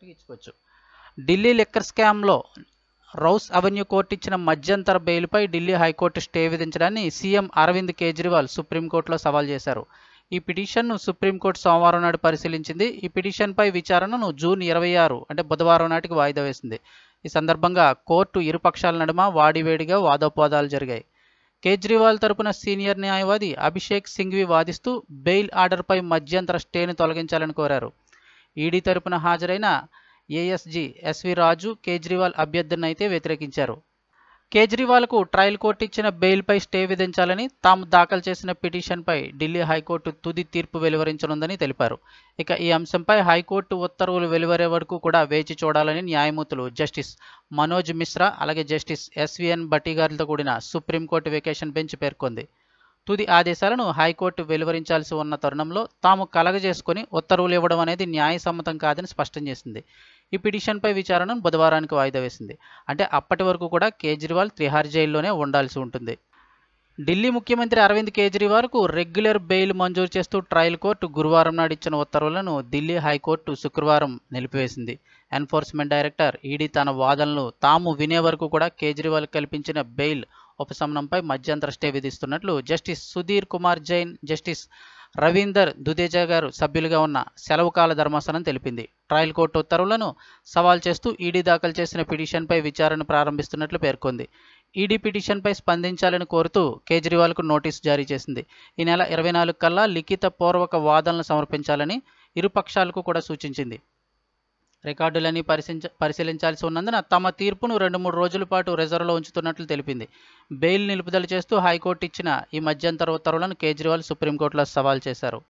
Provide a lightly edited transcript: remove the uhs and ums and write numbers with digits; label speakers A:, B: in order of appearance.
A: ఇచ్చుకోవచ్చు. ఢిల్లీ లిక్కర్ స్కామ్లో Rouse Avenue court ఇచ్చిన మధ్యంతర బెయిల్పై ఢిల్లీ హైకోర్టు స్టే విధించడాన్ని సీఎం అరవింద్ కేజ్రీవాల్ సుప్రీంకోర్టులో సవాల్ చేశారు. ఈ పిటిషన్ను సుప్రీంకోర్టు సోమవారం నాడు పరిశీలించింది. ఈ పిటిషన్పై విచారణను జూన్ 26 అంటే బుధవారం నాటికి వాయిదా వేసింది. ఈ సందర్భంగా కోర్టు ఇరుపక్షాల నడుమ వాడివేడిగా వాదోపవాదాలు జరిగాయి. కేజ్రీవాల్ తరపున సీనియర్ న్యాయవాది అభిషేక్ సింఘ్వి వాదిస్తూ బెయిల్ ఆర్డర్పై మధ్యంతర స్టేను తొలగించాలని కోరారు. ఈడీ తరపున హాజరైన ఏఎస్జీ ఎస్వి రాజు కేజ్రీవాల్ అభ్యర్థనను అయితే వ్యతిరేకించారు. కేజ్రీవాల్కు ట్రయల్ కోర్టు ఇచ్చిన బెయిల్పై స్టే విధించాలని తాము దాఖలు చేసిన పిటిషన్పై ఢిల్లీ హైకోర్టు తుది తీర్పు వెలువరించనుందని తెలిపారు. ఇక ఈ అంశంపై హైకోర్టు ఉత్తర్వులు వెలువరే వరకు కూడా వేచి చూడాలని న్యాయమూర్తులు జస్టిస్ మనోజ్ మిశ్రా అలాగే జస్టిస్ ఎస్విఎన్ భట్టి గారితో కూడిన సుప్రీంకోర్టు వెకేషన్ బెంచ్ పేర్కొంది. తుది ఆదేశాలను హైకోర్టు వెలువరించాల్సి ఉన్న తరుణంలో తాము కలగజేసుకుని ఉత్తర్వులు ఇవ్వడం అనేది న్యాయసమ్మతం కాదని స్పష్టం చేసింది. ఈ పిటిషన్పై విచారణను బుధవారానికి వాయిదా వేసింది. అంటే అప్పటి వరకు కూడా కేజ్రీవాల్ తిహార్ జైల్లోనే ఉండాల్సి ఉంటుంది. ఢిల్లీ ముఖ్యమంత్రి అరవింద్ కేజ్రీవాల్కు రెగ్యులర్ బెయిల్ మంజూరు చేస్తూ ట్రయల్ కోర్టు గురువారం నాడు ఇచ్చిన ఉత్తర్వులను ఢిల్లీ హైకోర్టు శుక్రవారం నిలిపివేసింది. ఎన్ఫోర్స్మెంట్ డైరెక్టర్ ఈడీ తన వాదనలు తాము వినే వరకు కూడా కేజ్రీవాల్ కల్పించిన బెయిల్ ఉపశమనంపై మధ్యంతర స్టే విధిస్తున్నట్లు జస్టిస్ సుధీర్ కుమార్ జైన్, జస్టిస్ రవీందర్ దుదేజా గారు సభ్యులుగా ఉన్న సెలవుకాల ధర్మాసనం తెలిపింది. ట్రయల్ కోర్టు ఉత్తర్వులను సవాల్ చేస్తూ ఈడీ దాఖలు చేసిన పిటిషన్పై విచారణ ప్రారంభిస్తున్నట్లు పేర్కొంది. ఈడీ పిటిషన్పై స్పందించాలని కోరుతూ కేజ్రీవాల్కు నోటీసు జారీ చేసింది. ఈ నెల 24 కల్లా లిఖిత పూర్వక వాదనలు సమర్పించాలని ఇరుపక్షాలకు కూడా సూచించింది. రికార్డులన్నీ పరిశీలించాల్సి ఉన్నందున తమ తీర్పును 2-3 రోజుల పాటు రిజర్వ్లో ఉంచుతున్నట్లు తెలిపింది. బెయిల్ నిలుపుదల చేస్తూ హైకోర్టు ఇచ్చిన ఈ మధ్యంతర ఉత్తర్వులను కేజ్రీవాల్ సుప్రీంకోర్టులో సవాల్ చేశారు.